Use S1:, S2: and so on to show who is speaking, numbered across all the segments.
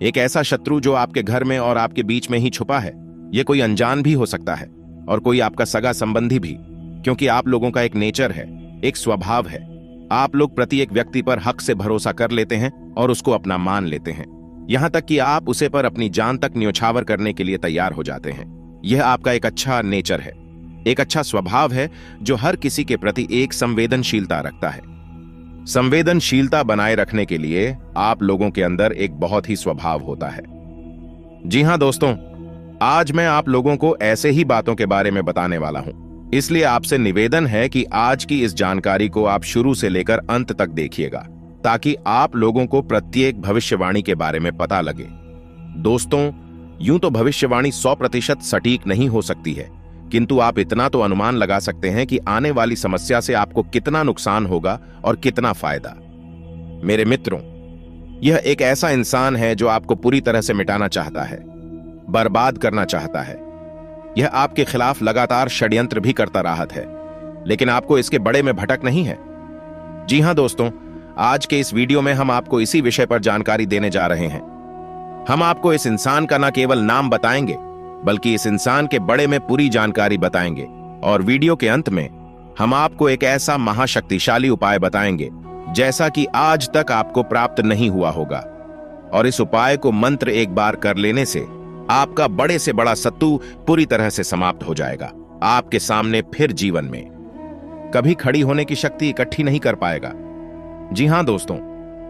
S1: एक ऐसा शत्रु जो आपके घर में और आपके बीच में ही छुपा है। यह कोई अनजान भी हो सकता है और कोई आपका सगा संबंधी भी, क्योंकि आप लोगों का एक नेचर है, एक स्वभाव है। आप लोग प्रति एक व्यक्ति पर हक से भरोसा कर लेते हैं और उसको अपना मान लेते हैं, यहां तक कि आप उसे पर अपनी जान तक न्योछावर करने के लिए तैयार हो जाते हैं। यह आपका एक अच्छा नेचर है, एक अच्छा स्वभाव है जो हर किसी के प्रति एक संवेदनशीलता रखता है। संवेदनशीलता बनाए रखने के लिए आप लोगों के अंदर एक बहुत ही स्वभाव होता है। जी हां दोस्तों, आज मैं आप लोगों को ऐसे ही बातों के बारे में बताने वाला हूं, इसलिए आपसे निवेदन है कि आज की इस जानकारी को आप शुरू से लेकर अंत तक देखिएगा, ताकि आप लोगों को प्रत्येक भविष्यवाणी के बारे में पता लगे। दोस्तों, यूं तो भविष्यवाणी 100% सटीक नहीं हो सकती है, किंतु आप इतना तो अनुमान लगा सकते हैं कि आने वाली समस्या से आपको कितना नुकसान होगा और कितना फायदा। मेरे मित्रों, यह एक ऐसा इंसान है जो आपको पूरी तरह से मिटाना चाहता है, बर्बाद करना चाहता है। यह आपके खिलाफ लगातार षड्यंत्र भी करता रहा है, लेकिन आपको इसके बड़े में भटक नहीं है। जी हां दोस्तों, आज के इस वीडियो में हम आपको इसी विषय पर जानकारी देने जा रहे हैं। हम आपको इस इंसान का न केवल नाम बताएंगे, बल्कि इस इंसान के बड़े में पूरी जानकारी बताएंगे, और वीडियो के अंत में हम आपको एक ऐसा महाशक्तिशाली उपाय बताएंगे जैसा कि आज तक आपको प्राप्त नहीं हुआ होगा। और इस उपाय को मंत्र एक बार कर लेने से आपका बड़े से बड़ा शत्रु पूरी तरह से समाप्त हो जाएगा। आपके सामने फिर जीवन में कभी खड़ी होने की शक्ति इकट्ठी नहीं कर पाएगा। जी हां दोस्तों,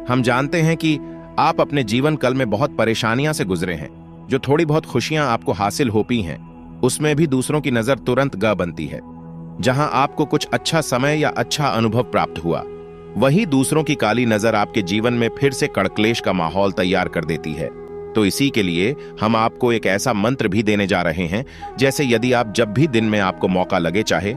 S1: हम जानते हैं कि आप अपने जीवन काल में बहुत परेशानियां से गुजरे हैं। जो थोड़ी बहुत खुशियां आपको हासिल हो पी हैं, उसमें भी दूसरों की नजर तुरंत ग बनती है। जहां आपको कुछ अच्छा समय या अच्छा अनुभव प्राप्त हुआ, वही दूसरों की काली नजर आपके जीवन में फिर से कड़कलेश का माहौल तैयार कर देती है। तो इसी के लिए हम आपको एक ऐसा मंत्र भी देने जा रहे हैं, जैसे यदि आप जब भी दिन में आपको मौका लगे, चाहे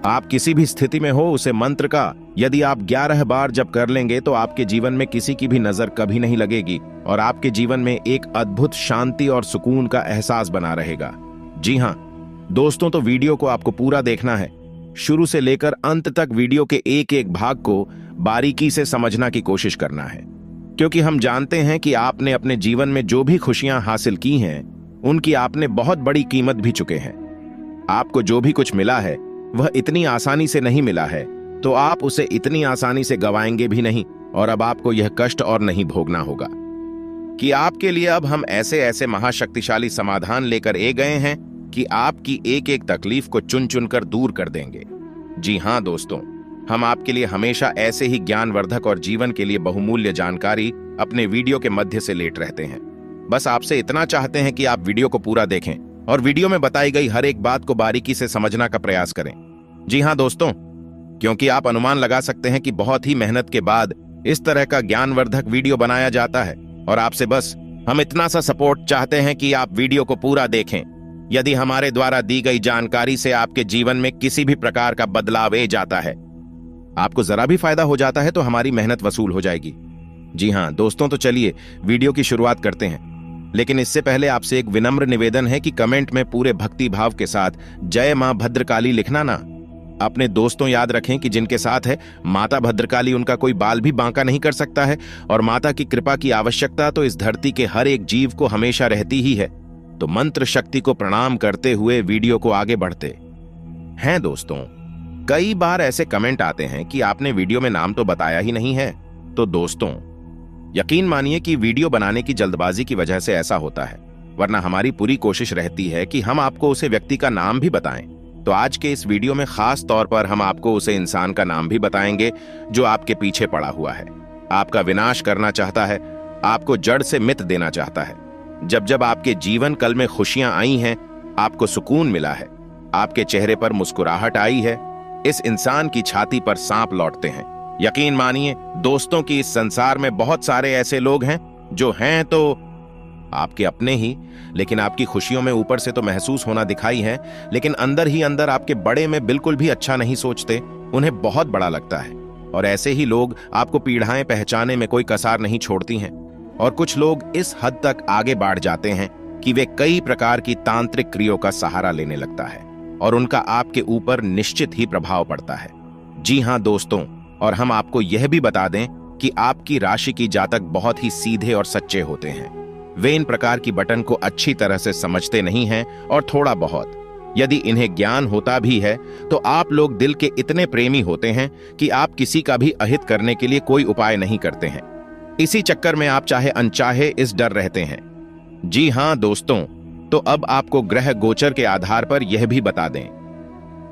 S1: आप किसी भी स्थिति में हो, उसे मंत्र का यदि आप 11 बार जब कर लेंगे तो आपके जीवन में किसी की भी नजर कभी नहीं लगेगी और आपके जीवन में एक अद्भुत शांति और सुकून का एहसास बना रहेगा। जी हां दोस्तों, तो वीडियो को आपको पूरा देखना है, शुरू से लेकर अंत तक वीडियो के एक एक भाग को बारीकी से समझना की कोशिश करना है, क्योंकि हम जानते हैं कि आपने अपने जीवन में जो भी खुशियां हासिल की हैं, उनकी आपने बहुत बड़ी कीमत भी चुके हैं। आपको जो भी कुछ मिला है वह इतनी आसानी से नहीं मिला है, तो आप उसे इतनी आसानी से गवाएंगे भी नहीं, और अब आपको यह कष्ट और नहीं भोगना होगा कि आपके लिए अब हम ऐसे ऐसे महाशक्तिशाली समाधान लेकर ए गए हैं कि आपकी एक एक तकलीफ को चुन चुनकर दूर कर देंगे। जी हां दोस्तों, हम आपके लिए हमेशा ऐसे ही ज्ञानवर्धक और जीवन के लिए बहुमूल्य जानकारी अपने वीडियो के मध्य से लेट रहते हैं। बस आपसे इतना चाहते हैं कि आप वीडियो को पूरा देखें और वीडियो में बताई गई हर एक बात को बारीकी से समझना का प्रयास करें। जी हां दोस्तों, क्योंकि आप अनुमान लगा सकते हैं कि बहुत ही मेहनत के बाद इस तरह का ज्ञानवर्धक वीडियो बनाया जाता है, और आपसे बस हम इतना सा सपोर्ट चाहते हैं कि आप वीडियो को पूरा देखें। यदि हमारे द्वारा दी गई जानकारी से आपके जीवन में किसी भी प्रकार का बदलाव आ जाता है, आपको जरा भी फायदा हो जाता है, तो हमारी मेहनत वसूल हो जाएगी। जी हां दोस्तों, तो चलिए वीडियो की शुरुआत करते हैं। लेकिन इससे पहले आपसे एक विनम्र निवेदन है कि कमेंट में पूरे भक्ति भाव के साथ जय मां भद्रकाली लिखना ना। अपने दोस्तों याद रखें कि जिनके साथ है माता भद्रकाली, उनका कोई बाल भी बांका नहीं कर सकता है, और माता की कृपा की आवश्यकता तो इस धरती के हर एक जीव को हमेशा रहती ही है। तो मंत्र शक्ति को प्रणाम करते हुए वीडियो को आगे बढ़ते हैं। दोस्तों, कई बार ऐसे कमेंट आते हैं कि आपने वीडियो में नाम तो बताया ही नहीं है। तो दोस्तों, यकीन मानिए कि वीडियो बनाने की जल्दबाजी की वजह से ऐसा होता है, वरना हमारी पूरी कोशिश रहती है कि हम आपको उसे व्यक्ति का नाम भी बताएं। तो आज के इस वीडियो में खास तौर पर हम आपको उसे इंसान का नाम भी बताएंगे जो आपके पीछे पड़ा हुआ है, आपका विनाश करना चाहता है, आपको जड़ से मिट देना चाहता है। जब जब आपके जीवन काल में खुशियां आई हैं, आपको सुकून मिला है, आपके चेहरे पर मुस्कुराहट आई है, इस इंसान की छाती पर सांप लौटते हैं। यकीन मानिए दोस्तों कि इस संसार में बहुत सारे ऐसे लोग हैं जो हैं तो आपके अपने ही, लेकिन आपकी खुशियों में ऊपर से तो महसूस होना दिखाई है, लेकिन अंदर ही अंदर आपके बड़े में बिल्कुल भी अच्छा नहीं सोचते, उन्हें बहुत बड़ा लगता है। और ऐसे ही लोग आपको पीड़ाएं पहचाने में कोई कसार नहीं छोड़ती हैं। और कुछ लोग इस हद तक आगे बढ़ जाते हैं कि वे कई प्रकार की तांत्रिक क्रियाओं का सहारा लेने लगता है, और उनका आपके ऊपर निश्चित ही प्रभाव पड़ता है। जी हां दोस्तों, और हम आपको यह भी बता दें कि आपकी राशि की जातक बहुत ही सीधे और सच्चे होते हैं। वे इन प्रकार की बटन को अच्छी तरह से समझते नहीं हैं और थोड़ा बहुत यदि इन्हें ज्ञान होता भी है तो आप लोग दिल के इतने प्रेमी होते हैं कि आप किसी का भी अहित करने के लिए कोई उपाय नहीं करते हैं। इसी चक्कर में आप चाहे अनचाहे इस डर रहते हैं। जी हां दोस्तों, तो अब आपको ग्रह गोचर के आधार पर यह भी बता दें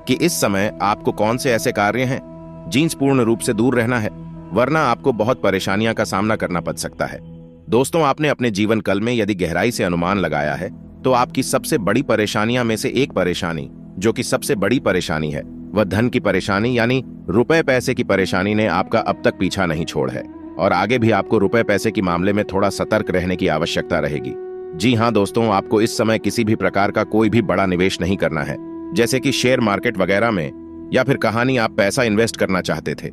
S1: कि इस समय आपको कौन से ऐसे कार्य हैं जींस पूर्ण रूप से दूर रहना है, वरना आपको बहुत परेशानियां का सामना करना पड़ सकता है। दोस्तों, आपने अपने जीवन काल में यदि गहराई से अनुमान लगाया है तो आपकी सबसे बड़ी परेशानियां में से एक परेशानी, जो कि सबसे बड़ी परेशानी है, वह धन की परेशानी यानी रुपए पैसे की परेशानी ने आपका अब तक पीछा नहीं छोड़ है और आगे भी आपको रुपए पैसे के मामले में थोड़ा सतर्क रहने की आवश्यकता रहेगी। जी हां दोस्तों, आपको इस समय किसी भी प्रकार का कोई भी बड़ा निवेश नहीं करना है, जैसे कि शेयर मार्केट वगैरह में, या फिर कहानी आप पैसा इन्वेस्ट करना चाहते थे।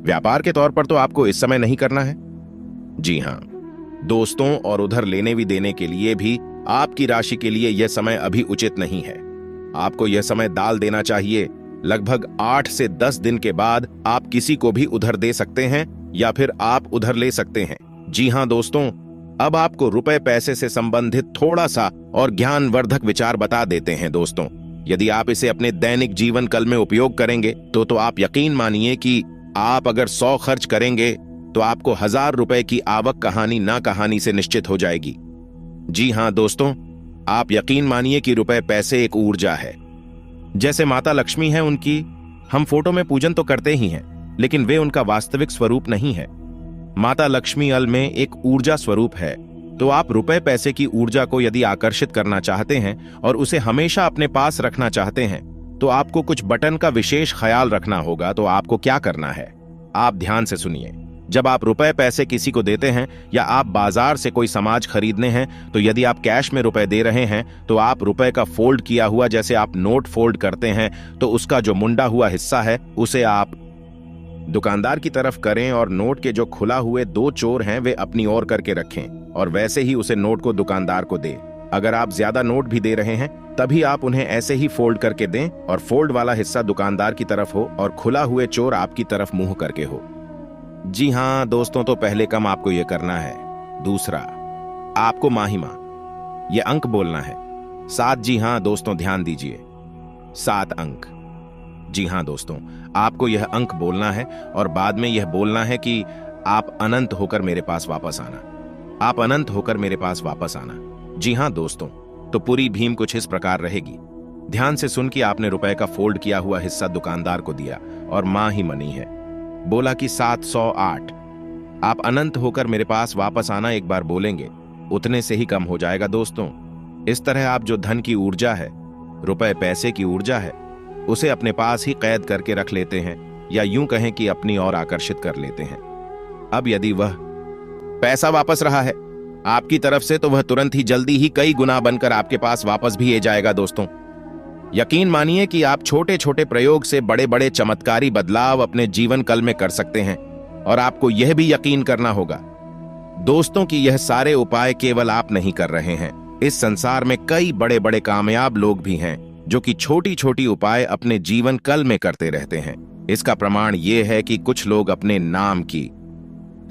S1: व्यापार के तौर पर तो आपको इस समय नहीं करना है। जी हां दोस्तों, और उधर लेने भी देने के लिए भी आपकी राशि के लिए यह समय अभी उचित नहीं है। आपको यह समय डाल देना चाहिए। लगभग 8 से 10 दिन के बाद आप किसी को भी उधर दे सकते हैं या फिर आप उधर ले सकते हैं। जी हां दोस्तों, अब आपको रुपए पैसे से संबंधित थोड़ा सा और ज्ञानवर्धक विचार बता देते हैं। दोस्तों, यदि आप इसे अपने दैनिक जीवन काल में उपयोग करेंगे तो आप यकीन मानिए कि आप अगर 100 खर्च करेंगे तो आपको 1000 रुपए की आवक कहानी ना कहानी से निश्चित हो जाएगी। जी हां दोस्तों, आप यकीन मानिए कि रुपए पैसे एक ऊर्जा है। जैसे माता लक्ष्मी है, उनकी हम फोटो में पूजन तो करते ही हैं, लेकिन वे उनका वास्तविक स्वरूप नहीं है। माता लक्ष्मी अल में एक ऊर्जा स्वरूप है। तो आप रुपए पैसे की ऊर्जा को यदि आकर्षित करना चाहते हैं और उसे हमेशा अपने पास रखना चाहते हैं तो आपको कुछ बटन का विशेष ख्याल रखना होगा। तो आपको क्या करना है, आप ध्यान से सुनिए। जब आप रुपए पैसे किसी को देते हैं या आप बाजार से कोई सामान खरीदने हैं, तो यदि आप कैश में रुपए दे रहे हैं तो आप रुपए का फोल्ड किया हुआ, जैसे आप नोट फोल्ड करते हैं, तो उसका जो मुंडा हुआ हिस्सा है उसे आप दुकानदार की तरफ करें और नोट के जो खुला हुए 2 चोर हैं वे अपनी ओर करके रखें और वैसे ही उसे नोट को दुकानदार को दें। अगर आप ज्यादा नोट भी दे रहे हैं तभी आप उन्हें ऐसे ही फोल्ड करके दें और फोल्ड वाला हिस्सा दुकानदार की तरफ हो और खुला हुए चोर आपकी तरफ मुंह करके हो। जी हां दोस्तों, तो पहले काम आपको यह करना है। दूसरा, आपको माहिमा यह अंक बोलना है 7। जी हां दोस्तों, ध्यान दीजिए, 7 अंक। जी हां दोस्तों, आपको यह अंक बोलना है और बाद में यह बोलना है कि आप अनंत होकर मेरे पास वापस आना, आप अनंत होकर मेरे पास वापस आना। जी हां दोस्तों, तो पूरी भीम कुछ इस प्रकार रहेगी। ध्यान से सुन कि आपने रुपए का फोल्ड किया हुआ हिस्सा दुकानदार को दिया और मां ही मनी है। बोला कि 708, आप अनंत होकर मेरे पास वापस आना एक बार बोलेंगे, उतने से ही कम हो जाएगा। दोस्तों, इस तरह आप जो धन की ऊर्जा है, रुपए पैसे की ऊर्जा है, उसे अपने पास ही कैद करके रख लेते हैं या यूं कहें कि अपनी ओर आकर्षित कर लेते हैं। अब यदि वह पैसा वापस रहा है आपकी तरफ से तो वह तुरंत ही जल्दी ही कई गुना बनकर आपके पास वापस भी आ जाएगा। दोस्तों, यकीन मानिए कि आप छोटे छोटे प्रयोग से बड़े बड़े चमत्कारी बदलाव अपने जीवन काल में कर सकते हैं और आपको यह भी यकीन करना होगा दोस्तों कि यह सारे उपाय केवल आप नहीं कर रहे हैं। इस संसार में कई बड़े बड़े कामयाब लोग भी हैं जो कि छोटी छोटी उपाय अपने जीवन काल में करते रहते हैं। इसका प्रमाण यह है कि कुछ लोग अपने नाम की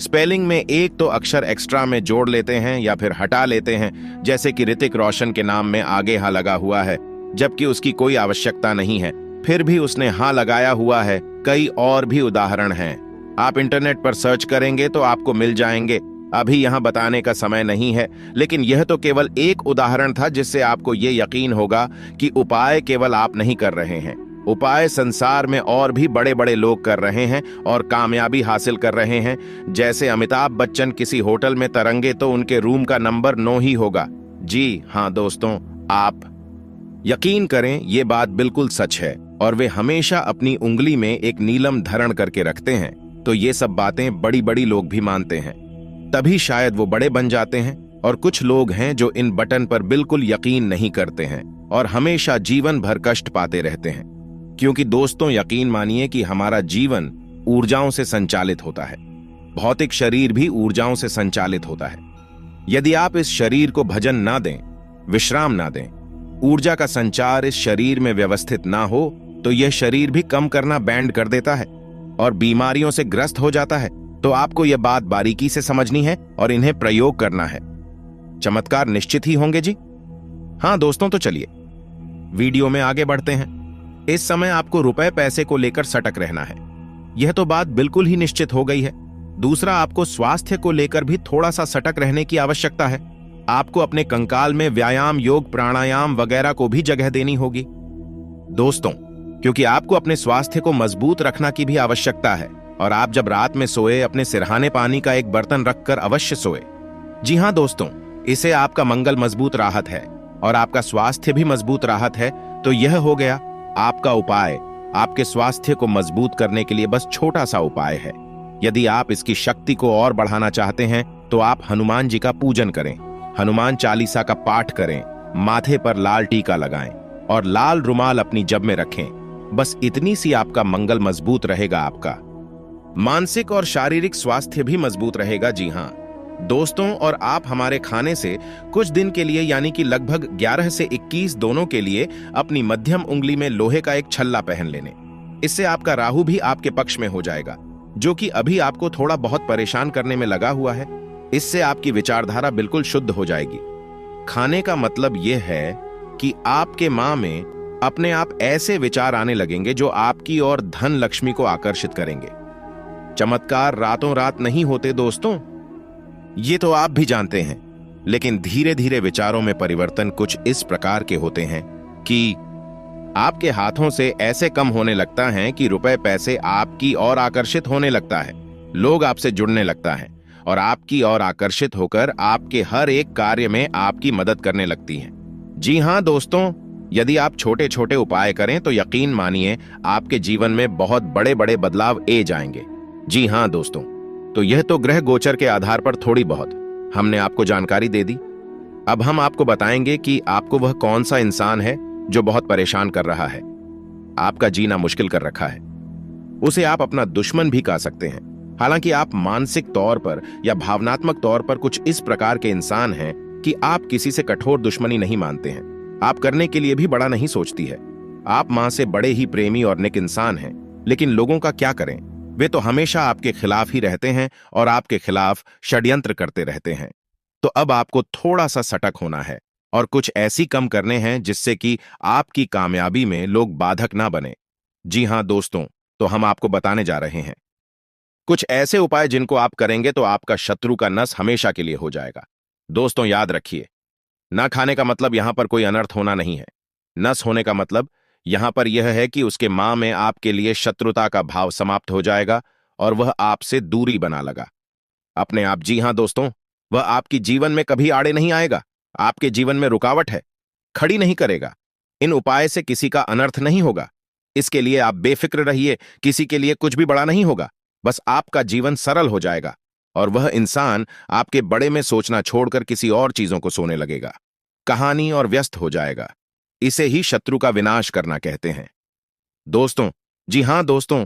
S1: स्पेलिंग में एक तो अक्षर एक्स्ट्रा में जोड़ लेते हैं या फिर हटा लेते हैं, जैसे कि ऋतिक रोशन के नाम में आगे हां लगा हुआ है जबकि उसकी कोई आवश्यकता नहीं है, फिर भी उसने हां लगाया हुआ है। कई और भी उदाहरण हैं, आप इंटरनेट पर सर्च करेंगे तो आपको मिल जाएंगे। अभी यहां बताने का समय नहीं है, लेकिन यह तो केवल एक उदाहरण था जिससे आपको यह यकीन होगा कि उपाय केवल आप नहीं कर रहे हैं, उपाय संसार में और भी बड़े बड़े लोग कर रहे हैं और कामयाबी हासिल कर रहे हैं। जैसे अमिताभ बच्चन किसी होटल में तरंगे तो उनके रूम का नंबर 9 ही होगा। जी हां दोस्तों, आप यकीन करें ये बात बिल्कुल सच है और वे हमेशा अपनी उंगली में एक नीलम धारण करके रखते हैं। तो ये सब बातें बड़ी बड़ी लोग भी मानते हैं, तभी शायद वो बड़े बन जाते हैं। और कुछ लोग हैं जो इन बटन पर बिल्कुल यकीन नहीं करते हैं और हमेशा जीवन भर कष्ट पाते रहते हैं। क्योंकि दोस्तों, यकीन मानिए कि हमारा जीवन ऊर्जाओं से संचालित होता है, भौतिक शरीर भी ऊर्जाओं से संचालित होता है। यदि आप इस शरीर को भजन ना दें, विश्राम ना दें, ऊर्जा का संचार इस शरीर में व्यवस्थित ना हो तो यह शरीर भी कम करना बैंड कर देता है और बीमारियों से ग्रस्त हो जाता है। तो आपको यह बात बारीकी से समझनी है और इन्हें प्रयोग करना है। चमत्कार निश्चित ही होंगे जी। हाँ दोस्तों, तो चलिए वीडियो में आगे बढ़ते हैं। इस समय आपको रुपए पैसे को लेकर सटक रहना है, यह तो बात बिल्कुल ही निश्चित हो गई है। दूसरा, आपको स्वास्थ्य को लेकर भी थोड़ा सा सटक रहने की आवश्यकता है। आपको अपने कंकाल में व्यायाम, योग, प्राणायाम वगैरह को भी जगह देनी होगी दोस्तों, क्योंकि आपको अपने स्वास्थ्य को मजबूत रखना की भी आवश्यकता है। और आप जब रात में सोए, अपने सिरहाने पानी का एक बर्तन रखकर अवश्य सोए। जी हां दोस्तों, इससे आपका मंगल मजबूत राहत है और आपका स्वास्थ्य भी मजबूत राहत है। तो यह हो गया आपका उपाय। आपके स्वास्थ्य को मजबूत करने के लिए बस छोटा सा उपाय है। यदि आप इसकी शक्ति को और बढ़ाना चाहते हैं तो आप हनुमान जी का पूजन करें, हनुमान चालीसा का पाठ करें, माथे पर लाल टीका लगाएं और लाल रुमाल अपनी जेब में रखें। बस इतनी सी आपका मंगल मजबूत रहेगा, आपका मानसिक और शारीरिक स्वास्थ्य भी मजबूत रहेगा। जी हां दोस्तों, और आप हमारे खाने से कुछ दिन के लिए, यानी कि लगभग 11 से 21 दोनों के लिए, अपनी मध्यम उंगली में लोहे का एक छल्ला पहन लेने। इससे आपका राहु भी आपके पक्ष में हो जाएगा, जो कि अभी आपको थोड़ा बहुत परेशान करने में लगा हुआ है। इससे आपकी विचारधारा बिल्कुल शुद्ध हो जाएगी। खाने का मतलब यह है कि आपके मां में अपने आप ऐसे विचार आने लगेंगे जो आपकी और धन लक्ष्मी को आकर्षित करेंगे। चमत्कार रातों रात नहीं होते दोस्तों, ये तो आप भी जानते हैं, लेकिन धीरे धीरे विचारों में परिवर्तन कुछ इस प्रकार के होते हैं कि आपके हाथों से ऐसे कम होने लगता है कि रुपए पैसे आपकी ओर आकर्षित होने लगता है। लोग आपसे जुड़ने लगता है और आपकी ओर आकर्षित होकर आपके हर एक कार्य में आपकी मदद करने लगती हैं। जी हां दोस्तों, यदि आप छोटे छोटे उपाय करें तो यकीन मानिए आपके जीवन में बहुत बड़े बड़े बदलाव आ जाएंगे। जी हां दोस्तों, तो यह तो ग्रह गोचर के आधार पर थोड़ी बहुत हमने आपको जानकारी दे दी। अब हम आपको बताएंगे कि आपको वह कौन सा इंसान है जो बहुत परेशान कर रहा है, आपका जीना मुश्किल कर रखा है। उसे आप अपना दुश्मन भी कह सकते हैं। हालांकि आप मानसिक तौर पर या भावनात्मक तौर पर कुछ इस प्रकार के इंसान हैं कि आप किसी से कठोर दुश्मनी नहीं मानते हैं। आप करने के लिए भी बड़ा नहीं सोचती है। आप मां से बड़े ही प्रेमी और नेक इंसान हैं, लेकिन लोगों का क्या करें, वे तो हमेशा आपके खिलाफ ही रहते हैं और आपके खिलाफ षड्यंत्र करते रहते हैं। तो अब आपको थोड़ा सा सटक होना है और कुछ ऐसी कम करने हैं जिससे कि आपकी कामयाबी में लोग बाधक ना बने। जी हां दोस्तों, तो हम आपको बताने जा रहे हैं कुछ ऐसे उपाय जिनको आप करेंगे तो आपका शत्रु का नस हमेशा के लिए हो जाएगा। दोस्तों याद रखिए, ना खाने का मतलब यहां पर कोई अनर्थ होना नहीं है। नस होने का मतलब यहां पर यह है कि उसके मां में आपके लिए शत्रुता का भाव समाप्त हो जाएगा और वह आपसे दूरी बना लगा अपने आप। जी हां दोस्तों, वह आपकी जीवन में कभी आड़े नहीं आएगा, आपके जीवन में रुकावट है, खड़ी नहीं करेगा। इन उपाय से किसी का अनर्थ नहीं होगा, इसके लिए आप बेफिक्र रहिए। किसी के लिए कुछ भी बड़ा नहीं होगा, बस आपका जीवन सरल हो जाएगा और वह इंसान आपके बड़े में सोचना छोड़कर किसी और चीजों को सोने लगेगा, कहानी और व्यस्त हो जाएगा। इसे ही शत्रु का विनाश करना कहते हैं दोस्तों। जी हां दोस्तों,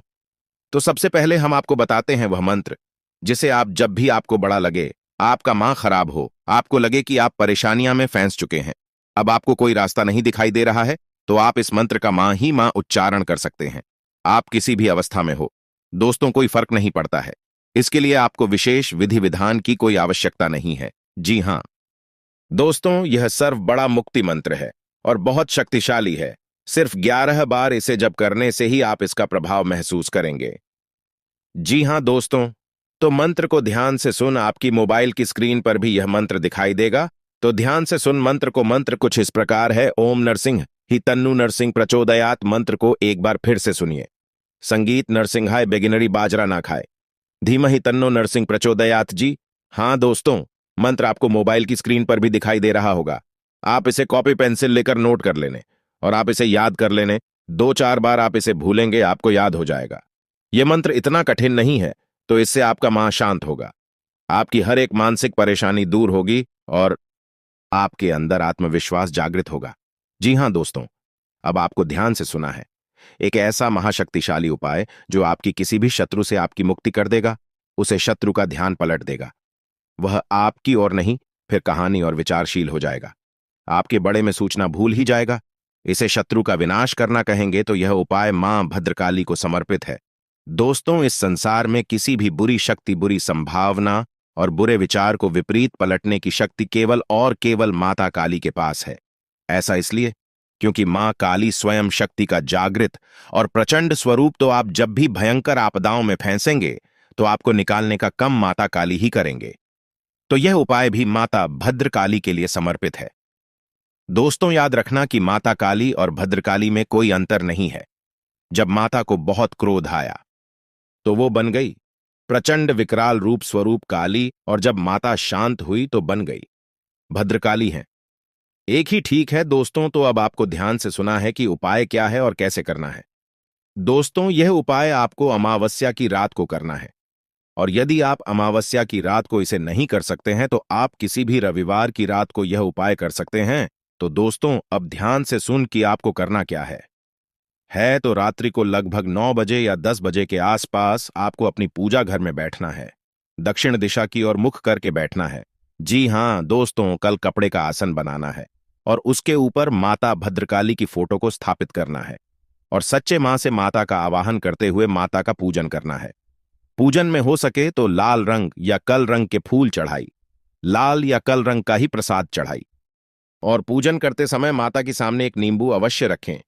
S1: तो सबसे पहले हम आपको बताते हैं वह मंत्र जिसे आप जब भी आपको बड़ा लगे, आपका मां खराब हो, आपको लगे कि आप परेशानियां में फंस चुके हैं, अब आपको कोई रास्ता नहीं दिखाई दे रहा है, तो आप इस मंत्र का मां उच्चारण कर सकते हैं। आप किसी भी अवस्था में हो दोस्तों, कोई फर्क नहीं पड़ता है। इसके लिए आपको विशेष विधि विधान की कोई आवश्यकता नहीं है। जी हां दोस्तों, यह सर्व बड़ा मुक्ति मंत्र है और बहुत शक्तिशाली है। सिर्फ 11 बार इसे जप करने से ही आप इसका प्रभाव महसूस करेंगे। जी हां दोस्तों, तो मंत्र को ध्यान से सुन। आपकी मोबाइल की स्क्रीन पर भी यह मंत्र दिखाई देगा, तो ध्यान से सुन मंत्र को। मंत्र कुछ इस प्रकार है, ओम नरसिंह ही तन्नु नरसिंह प्रचोदयात। मंत्र को एक बार फिर से सुनिए। संगीत नरसिंहाय बेगिनरी बाजरा ना खाए, धीमहि तन्नो नरसिंह प्रचोदयात। जी हां दोस्तों, मंत्र आपको मोबाइल की स्क्रीन पर भी दिखाई दे रहा होगा। आप इसे कॉपी पेंसिल लेकर नोट कर लेने और आप इसे याद कर लेने। 2-4 बार आप इसे भूलेंगे, आपको याद हो जाएगा। यह मंत्र इतना कठिन नहीं है, तो इससे आपका मन शांत होगा, आपकी हर एक मानसिक परेशानी दूर होगी और आपके अंदर आत्मविश्वास जागृत होगा। जी हां दोस्तों, अब आपको ध्यान से सुना है एक ऐसा महाशक्तिशाली उपाय जो आपकी किसी भी शत्रु से आपकी मुक्ति कर देगा, उसे शत्रु का ध्यान पलट देगा। वह आपकी ओर नहीं, फिर कहानी और विचारशील हो जाएगा, आपके बड़े में सूचना भूल ही जाएगा। इसे शत्रु का विनाश करना कहेंगे तो यह उपाय मां भद्रकाली को समर्पित है। दोस्तों, इस संसार में किसी भी बुरी शक्ति, बुरी संभावना और बुरे विचार को विपरीत पलटने की शक्ति केवल और केवल माता काली के पास है। ऐसा इसलिए क्योंकि मां काली स्वयं शक्ति का जागृत और प्रचंड स्वरूप, तो आप जब भी भयंकर आपदाओं में फंसेंगे तो आपको निकालने का काम माता काली ही करेंगे। तो यह उपाय भी माता भद्रकाली के लिए समर्पित है। दोस्तों, याद रखना कि माता काली और भद्रकाली में कोई अंतर नहीं है। जब माता को बहुत क्रोध आया तो वो बन गई प्रचंड विकराल रूप स्वरूप काली, और जब माता शांत हुई तो बन गई भद्रकाली है। एक ही ठीक है दोस्तों। तो अब आपको ध्यान से सुना है कि उपाय क्या है और कैसे करना है। दोस्तों, यह उपाय आपको अमावस्या की रात को करना है, और यदि आप अमावस्या की रात को इसे नहीं कर सकते हैं तो आप किसी भी रविवार की रात को यह उपाय कर सकते हैं। तो दोस्तों, अब ध्यान से सुन कि आपको करना क्या है तो रात्रि को लगभग 9 बजे या 10 बजे के आसपास आपको अपनी पूजा घर में बैठना है। दक्षिण दिशा की ओर मुख करके बैठना है। जी हां दोस्तों, कल कपड़े का आसन बनाना है और उसके ऊपर माता भद्रकाली की फोटो को स्थापित करना है, और सच्चे मां से माता का आवाहन करते हुए माता का पूजन करना है। पूजन में हो सके तो लाल रंग या कल रंग के फूल चढ़ाई, लाल या कल रंग का ही प्रसाद चढ़ाई, और पूजन करते समय माता के सामने एक नींबू अवश्य रखें।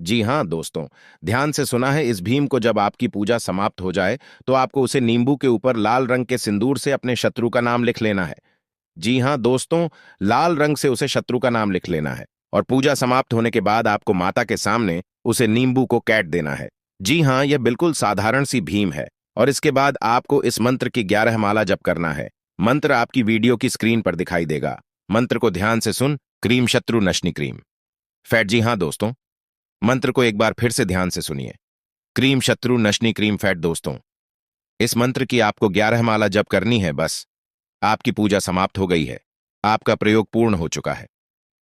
S1: जी हां दोस्तों, ध्यान से सुना है। इस भीम को जब आपकी पूजा समाप्त हो जाए तो आपको उसे नींबू के ऊपर लाल रंग के सिंदूर से अपने शत्रु का नाम लिख लेना है। जी हां दोस्तों, लाल रंग से उसे शत्रु का नाम लिख लेना है, और पूजा समाप्त होने के बाद आपको माता के सामने उसे नींबू को कैट देना है। जी हां, यह बिल्कुल साधारण सी भीम है, और इसके बाद आपको इस मंत्र की 11 माला जप करना है। मंत्र आपकी वीडियो की स्क्रीन पर दिखाई देगा। मंत्र को ध्यान से सुन। क्रीम शत्रु नशनी क्रीम फैट। जी हां दोस्तों, मंत्र को एक बार फिर से ध्यान से सुनिए। क्रीम शत्रु नशनी क्रीम फैट। दोस्तों, इस मंत्र की आपको 11 माला जप करनी है। बस आपकी पूजा समाप्त हो गई है, आपका प्रयोग पूर्ण हो चुका है।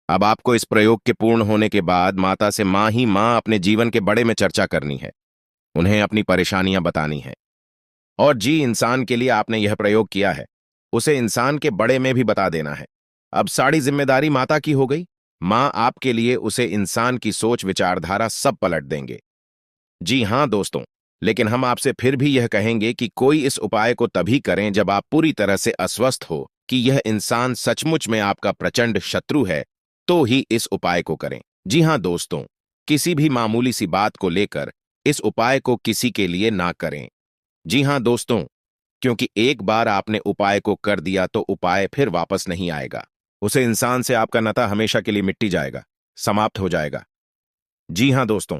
S1: अब आपको इस प्रयोग के पूर्ण होने के बाद माता से मां ही मां अपने जीवन के बड़े में चर्चा करनी है, उन्हें अपनी परेशानियां बतानी है। और जी इंसान के लिए आपने यह प्रयोग किया है, उसे इंसान के बड़े में भी बता देना है। अब सारी जिम्मेदारी माता की हो गई। मां आपके लिए उसे इंसान की सोच विचारधारा सब पलट देंगे। जी हां दोस्तों, लेकिन हम आपसे फिर भी यह कहेंगे कि कोई इस उपाय को तभी करें जब आप पूरी तरह से अस्वस्थ हो कि यह इंसान सचमुच में आपका प्रचंड शत्रु है, तो ही इस उपाय को करें। जी हां दोस्तों, किसी भी मामूली सी बात को लेकर इस उपाय को किसी के लिए ना करें। जी हां दोस्तों, क्योंकि एक बार आपने उपाय को कर दिया तो उपाय फिर वापस नहीं आएगा। उसे इंसान से आपका नाता हमेशा के लिए मिट्टी जाएगा, समाप्त हो जाएगा। जी हां दोस्तों,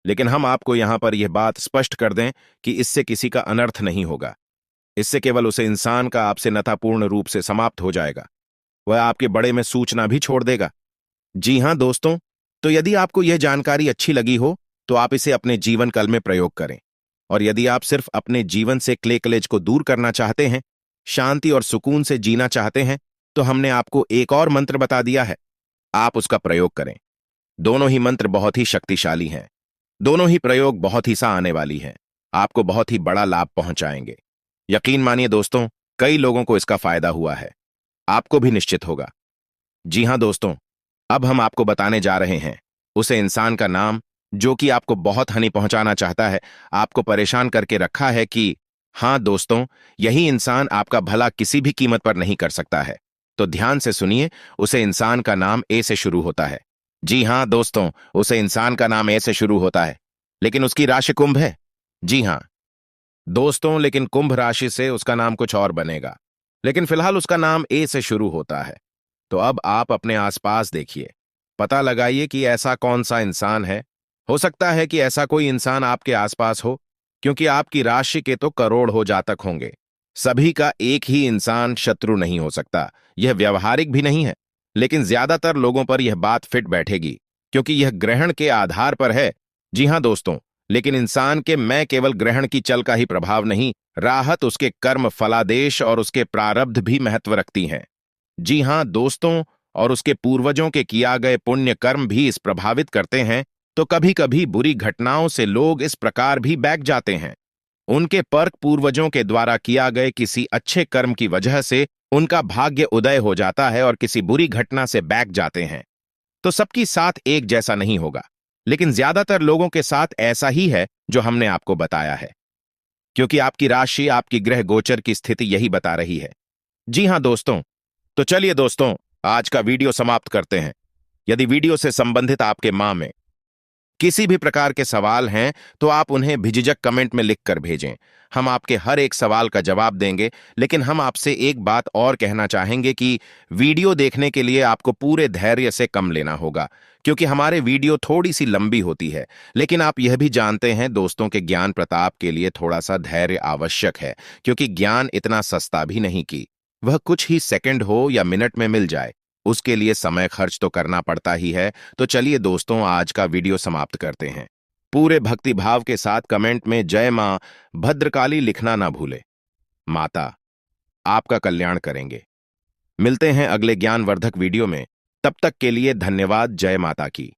S1: लेकिन हम आपको यहां पर यह बात स्पष्ट कर दें कि इससे किसी का अनर्थ नहीं होगा। इससे केवल उसे इंसान का आपसे नाता पूर्ण रूप से समाप्त हो जाएगा। वह आपके बड़े में सूचना भी छोड़ देगा। जी हां दोस्तों, तो यदि आपको यह जानकारी अच्छी लगी हो तो आप इसे अपने जीवन काल में प्रयोग करें। और यदि आप सिर्फ अपने जीवन से क्ले कलेज को दूर करना चाहते हैं, शांति और सुकून से जीना चाहते हैं, तो हमने आपको एक और मंत्र बता दिया है, आप उसका प्रयोग करें। दोनों ही मंत्र बहुत ही शक्तिशाली हैं। दोनों ही प्रयोग बहुत ही सा आने वाली हैं, आपको बहुत ही बड़ा लाभ पहुंचाएंगे। यकीन मानिए दोस्तों, कई लोगों को इसका फायदा हुआ है, आपको भी निश्चित होगा। जी हां दोस्तों, अब हम आपको बताने जा रहे हैं उसे इंसान का नाम जो कि आपको बहुत हानि पहुंचाना चाहता है, आपको परेशान करके रखा है कि हां दोस्तों, यही इंसान आपका भला किसी भी कीमत पर नहीं कर सकता है। तो ध्यान से सुनिए, उसे इंसान का नाम ए से शुरू होता है। जी हां दोस्तों, उसे इंसान का नाम ए से शुरू होता है, लेकिन उसकी राशि कुंभ है। जी हां दोस्तों, लेकिन कुंभ राशि से उसका नाम कुछ और बनेगा, लेकिन फिलहाल उसका नाम ए से शुरू होता है। तो अब आप अपने आसपास देखिए, पता लगाइए कि ऐसा कौन सा इंसान है। हो सकता है कि ऐसा कोई इंसान आपके आसपास हो, क्योंकि आपकी राशि के तो करोड़ हो जातक होंगे। सभी का एक ही इंसान शत्रु नहीं हो सकता, यह व्यवहारिक भी नहीं है, लेकिन ज्यादातर लोगों पर यह बात फिट बैठेगी, क्योंकि यह ग्रहण के आधार पर है। जी हां दोस्तों, लेकिन इंसान के मैं केवल ग्रहण की चल का ही प्रभाव नहीं, राहत उसके कर्म फलादेश और उसके प्रारब्ध भी महत्व रखती हैं। जी हां दोस्तों, और उसके पूर्वजों के किया गए पुण्य कर्म भी इस प्रभावित करते हैं। तो कभी कभी बुरी घटनाओं से लोग इस प्रकार भी बैक जाते हैं। उनके पर्क पूर्वजों के द्वारा किया गए किसी अच्छे कर्म की वजह से उनका भाग्य उदय हो जाता है और किसी बुरी घटना से बैक जाते हैं। तो सबकी साथ एक जैसा नहीं होगा, लेकिन ज्यादातर लोगों के साथ ऐसा ही है जो हमने आपको बताया है। क्योंकि आपकी राशि, आपकी ग्रह गोचर की स्थिति यही बता रही है। जी हाँ दोस्तों, तो चलिए दोस्तों, आज का वीडियो समाप्त करते हैं। यदि वीडियो से संबंधित आपके मां में किसी भी प्रकार के सवाल हैं तो आप उन्हें झिझक कमेंट में लिखकर भेजें। हम आपके हर एक सवाल का जवाब देंगे। लेकिन हम आपसे एक बात और कहना चाहेंगे कि वीडियो देखने के लिए आपको पूरे धैर्य से कम लेना होगा, क्योंकि हमारे वीडियो थोड़ी सी लंबी होती है। लेकिन आप यह भी जानते हैं दोस्तों के ज्ञान प्रताप के लिए थोड़ा सा धैर्य आवश्यक है, क्योंकि ज्ञान इतना सस्ता भी नहीं कि वह कुछ ही सेकंड हो या मिनट में मिल जाए। उसके लिए समय खर्च तो करना पड़ता ही है। तो चलिए दोस्तों, आज का वीडियो समाप्त करते हैं। पूरे भक्ति भाव के साथ कमेंट में जय मां भद्रकाली लिखना ना भूले। माता आपका कल्याण करेंगे। मिलते हैं अगले ज्ञानवर्धक वीडियो में। तब तक के लिए धन्यवाद। जय माता की।